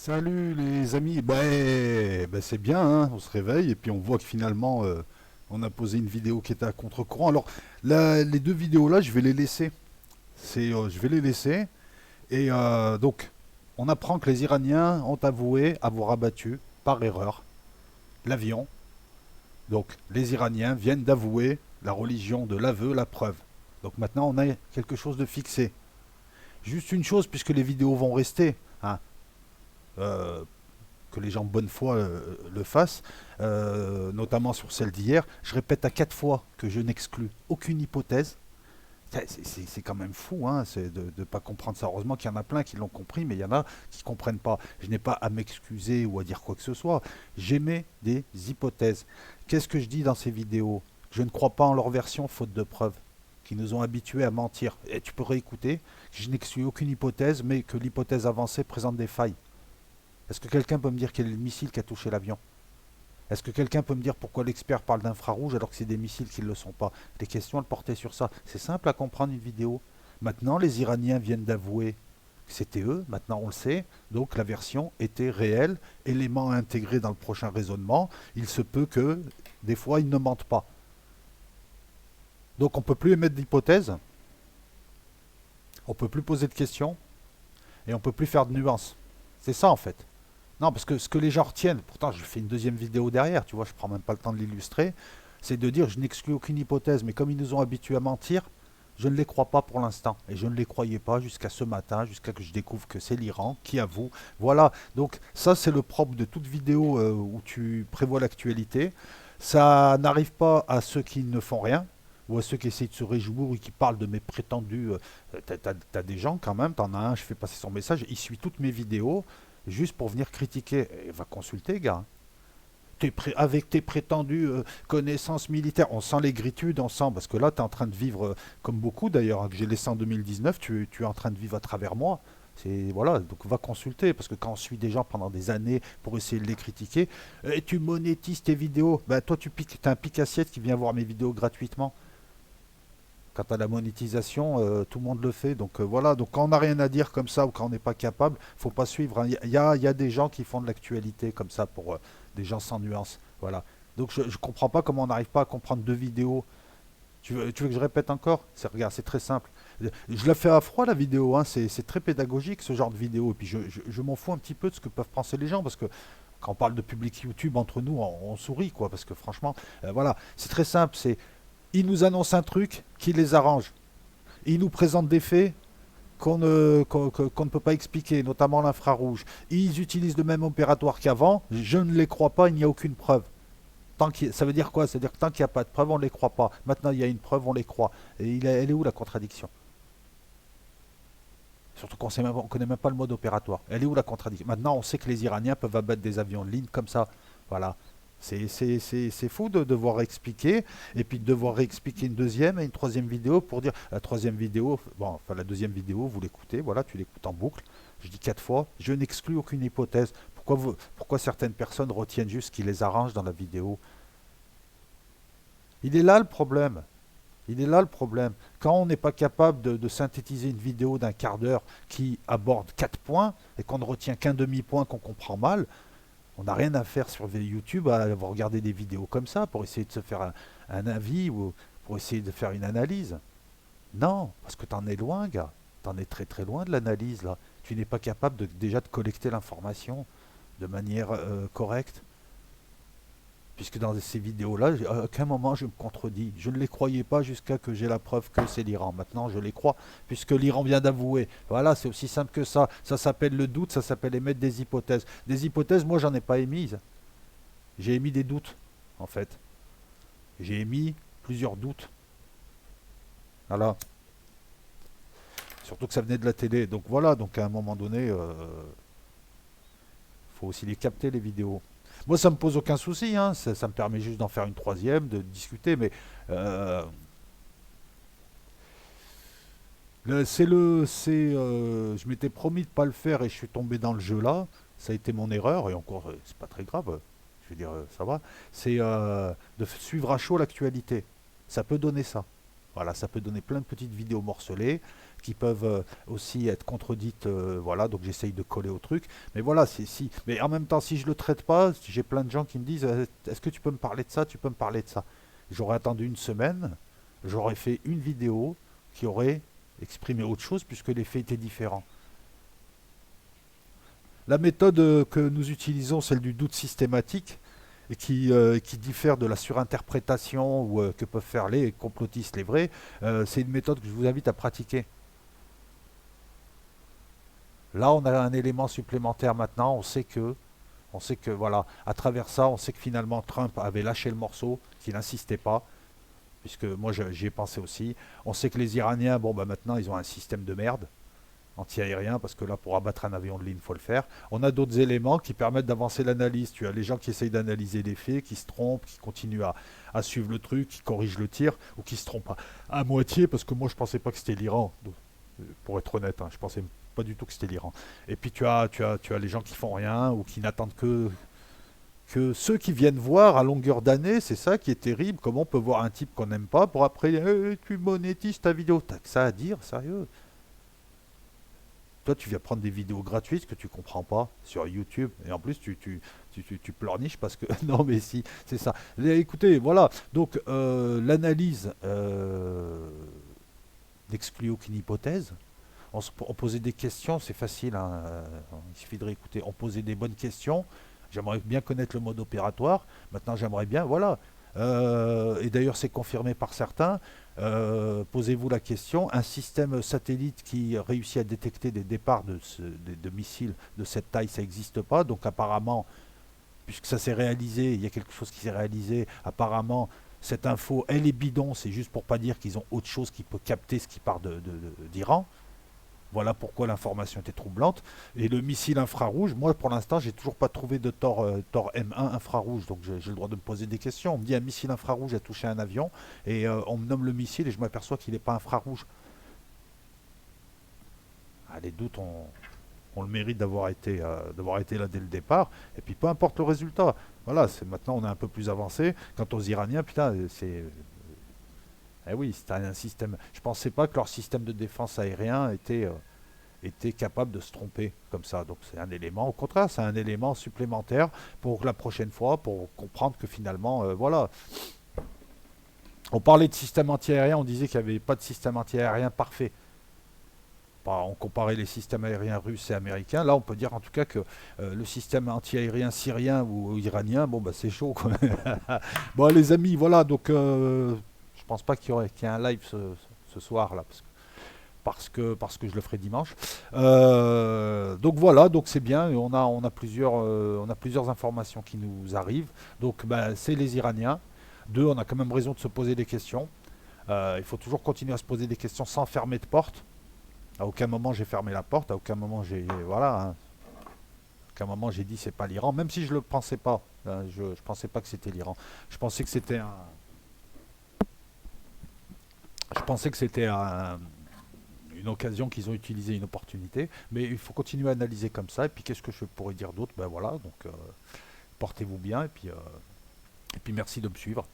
Salut les amis, ben, c'est bien, hein, on se réveille et puis on voit que finalement on a posé une vidéo qui était à contre-courant. Alors les deux vidéos là, je vais les laisser. Je vais les laisser et donc on apprend que les Iraniens ont avoué avoir abattu par erreur l'avion. Donc les Iraniens viennent d'avouer la religion de l'aveu, la preuve. Donc maintenant on a quelque chose de fixé. Juste une chose puisque les vidéos vont rester, hein. Euh, que les gens de bonne foi le fassent, notamment sur celle d'hier. Je répète à 4 fois que je n'exclus aucune hypothèse. C'est quand même fou, hein, de ne pas comprendre ça. Heureusement qu'il y en a plein qui l'ont compris, mais il y en a qui ne comprennent pas. Je n'ai pas à m'excuser ou à dire quoi que ce soit. J'émets des hypothèses. Qu'est-ce que je dis dans ces vidéos? Je ne crois pas en leur version faute de preuves, qui nous ont habitués à mentir. Et tu peux réécouter. Je n'exclus aucune hypothèse, mais que l'hypothèse avancée présente des failles. Est-ce que quelqu'un peut me dire quel est le missile qui a touché l'avion? Est-ce que quelqu'un peut me dire pourquoi l'expert parle d'infrarouge alors que c'est des missiles qui ne le sont pas? Les questions, elles portaient sur ça. C'est simple à comprendre une vidéo. Maintenant, les Iraniens viennent d'avouer que c'était eux, maintenant on le sait, donc la version était réelle, élément intégré dans le prochain raisonnement. Il se peut que, des fois, ils ne mentent pas. Donc on ne peut plus émettre d'hypothèses, on ne peut plus poser de questions, et on ne peut plus faire de nuances. C'est ça en fait. Non, parce que ce que les gens retiennent, pourtant je fais une deuxième vidéo derrière, tu vois, je prends même pas le temps de l'illustrer, c'est de dire je n'exclus aucune hypothèse, mais comme ils nous ont habitués à mentir, je ne les crois pas pour l'instant. Et je ne les croyais pas jusqu'à ce matin, jusqu'à que je découvre que c'est l'Iran qui avoue. Voilà, donc ça c'est le propre de toute vidéo où tu prévois l'actualité. Ça n'arrive pas à ceux qui ne font rien, ou à ceux qui essayent de se réjouir ou qui parlent de mes prétendus. T'as des gens quand même, t'en as un, je fais passer son message, il suit toutes mes vidéos juste pour venir critiquer. Et va consulter, gars. Avec tes prétendues connaissances militaires, on sent l'égritude, on sent, parce que là, tu es en train de vivre, comme beaucoup d'ailleurs, hein, que j'ai laissé en 2019, tu es en train de vivre à travers moi. C'est voilà, donc va consulter, parce que quand on suit des gens pendant des années pour essayer de les critiquer, et tu monétises tes vidéos, ben toi tu piques, t'as un pic assiette qui vient voir mes vidéos gratuitement. Quant à la monétisation, tout le monde le fait. Donc voilà, donc quand on n'a rien à dire comme ça ou quand on n'est pas capable, faut pas suivre, hein. Il y a des gens qui font de l'actualité comme ça pour des gens sans nuance. Voilà. Donc je ne comprends pas comment on n'arrive pas à comprendre deux vidéos. Tu veux que je répète encore? Regarde, c'est très simple. Je la fais à froid la vidéo, hein. C'est très pédagogique ce genre de vidéo. Et puis je m'en fous un petit peu de ce que peuvent penser les gens parce que quand on parle de public YouTube entre nous, on sourit quoi. Parce que franchement, voilà, c'est très simple. Ils nous annoncent un truc qui les arrange. Ils nous présentent des faits qu'on ne peut pas expliquer, notamment l'infrarouge. Ils utilisent le même opératoire qu'avant. Je ne les crois pas, il n'y a aucune preuve. Ça veut dire quoi? Ça veut dire que tant qu'il n'y a pas de preuve, on ne les croit pas. Maintenant, il y a une preuve, on les croit. Et elle est où la contradiction? Surtout qu'on ne connaît même pas le mode opératoire. Elle est où la contradiction? Maintenant, on sait que les Iraniens peuvent abattre des avions de ligne comme ça. Voilà. C'est fou de devoir expliquer et puis de devoir réexpliquer une deuxième et une troisième vidéo pour dire la troisième vidéo, bon, enfin la deuxième vidéo, vous l'écoutez, voilà, tu l'écoutes en boucle. Je dis 4 fois, je n'exclus aucune hypothèse. Pourquoi certaines personnes retiennent juste ce qui les arrange dans la vidéo? Il est là le problème. Il est là le problème. Quand on n'est pas capable de synthétiser une vidéo d'un quart d'heure qui aborde 4 points et qu'on ne retient qu'un demi-point qu'on comprend mal, on n'a rien à faire sur YouTube à regarder des vidéos comme ça pour essayer de se faire un avis ou pour essayer de faire une analyse. Non, parce que t'en es loin, gars. T'en es très très loin de l'analyse là. Tu n'es pas capable déjà de collecter l'information de manière correcte. Puisque dans ces vidéos-là, à aucun moment je me contredis. Je ne les croyais pas jusqu'à que j'ai la preuve que c'est l'Iran. Maintenant, je les crois, puisque l'Iran vient d'avouer. Voilà, c'est aussi simple que ça. Ça s'appelle le doute, ça s'appelle émettre des hypothèses. Des hypothèses, moi, j'en ai pas émises. J'ai émis des doutes, en fait. J'ai émis plusieurs doutes. Voilà. Surtout que ça venait de la télé. Donc voilà, donc à un moment donné, faut aussi les capter, les vidéos. Moi, ça me pose aucun souci, hein. Ça me permet juste d'en faire une troisième, de discuter, mais euh, je m'étais promis de pas le faire et je suis tombé dans le jeu là. Ça a été mon erreur et encore, c'est pas très grave. Je veux dire, ça va. C'est de suivre à chaud l'actualité. Ça peut donner ça. Voilà, ça peut donner plein de petites vidéos morcelées qui peuvent aussi être contredites, voilà, donc j'essaye de coller au truc. Mais voilà, si, mais en même temps, si je le traite pas, j'ai plein de gens qui me disent, est-ce que tu peux me parler de ça, tu peux me parler de ça. J'aurais attendu une semaine, j'aurais fait une vidéo qui aurait exprimé autre chose puisque les faits étaient différents. La méthode que nous utilisons, celle du doute systématique, et qui diffère de la surinterprétation que peuvent faire les complotistes, les vrais, c'est une méthode que je vous invite à pratiquer. Là, on a un élément supplémentaire maintenant. On sait que voilà, à travers ça, on sait que finalement Trump avait lâché le morceau, qu'il n'insistait pas, puisque moi j'y ai pensé aussi. On sait que les Iraniens, bon bah maintenant ils ont un système de merde anti-aérien, parce que là, pour abattre un avion de ligne, il faut le faire. On a d'autres éléments qui permettent d'avancer l'analyse. Tu as les gens qui essayent d'analyser les faits, qui se trompent, qui continuent à suivre le truc, qui corrigent le tir, ou qui se trompent à moitié, parce que moi, je pensais pas que c'était l'Iran. Donc, pour être honnête, hein, je pensais pas du tout que c'était l'Iran. Et puis tu as les gens qui font rien, ou qui n'attendent que ceux qui viennent voir à longueur d'année. C'est ça qui est terrible. Comment on peut voir un type qu'on n'aime pas pour après, tu monétises ta vidéo. T'as que ça à dire, sérieux? Toi, tu viens prendre des vidéos gratuites que tu comprends pas sur YouTube. Et en plus, tu pleurniches parce que... Non, mais si, c'est ça. Écoutez, voilà. Donc, l'analyse n'exclut aucune hypothèse. On posait des questions, c'est facile, hein, il suffit de réécouter. On posait des bonnes questions. J'aimerais bien connaître le mode opératoire. Maintenant, j'aimerais bien, voilà. Et d'ailleurs, c'est confirmé par certains. Posez-vous la question, un système satellite qui réussit à détecter des départs de missiles de cette taille, ça n'existe pas. Donc apparemment, puisque ça s'est réalisé, il y a quelque chose qui s'est réalisé, apparemment, cette info, elle est bidon, c'est juste pour pas dire qu'ils ont autre chose qui peut capter ce qui part d'Iran. Voilà pourquoi l'information était troublante. Et le missile infrarouge, moi pour l'instant, j'ai toujours pas trouvé de Tor M1 infrarouge, donc j'ai le droit de me poser des questions. On me dit un missile infrarouge a touché un avion, et on me nomme le missile et je m'aperçois qu'il n'est pas infrarouge. Ah, les doutes ont le mérite d'avoir été là dès le départ, et puis peu importe le résultat. Voilà, maintenant on est un peu plus avancé. Quant aux Iraniens, putain, c'est. Eh oui, c'était un système. Je pensais pas que leur système de défense aérien était capable de se tromper comme ça. Donc c'est un élément, au contraire, c'est un élément supplémentaire pour la prochaine fois, pour comprendre que finalement, voilà. On parlait de système antiaérien, on disait qu'il n'y avait pas de système antiaérien parfait. On comparait les systèmes aériens russes et américains. Là, on peut dire en tout cas que le système antiaérien syrien ou iranien, bon, bah, c'est chaud, quoi. Bon, les amis, voilà, donc je pense pas qu'il y ait un live ce soir, là, parce que je le ferai dimanche. Donc voilà, donc c'est bien. On a plusieurs informations qui nous arrivent. Donc bah, c'est les Iraniens. Deux, on a quand même raison de se poser des questions. Il faut toujours continuer à se poser des questions sans fermer de porte. À aucun moment j'ai fermé la porte. À aucun moment j'ai voilà. Hein, à aucun moment j'ai dit c'est pas l'Iran. Même si je le pensais pas. Hein, je pensais pas que c'était l'Iran. Je pensais que c'était un. Je pensais que c'était une occasion qu'ils ont utilisé, une opportunité, mais il faut continuer à analyser comme ça. Et puis qu'est-ce que je pourrais dire d'autre? Ben voilà, donc portez-vous bien et puis merci de me suivre.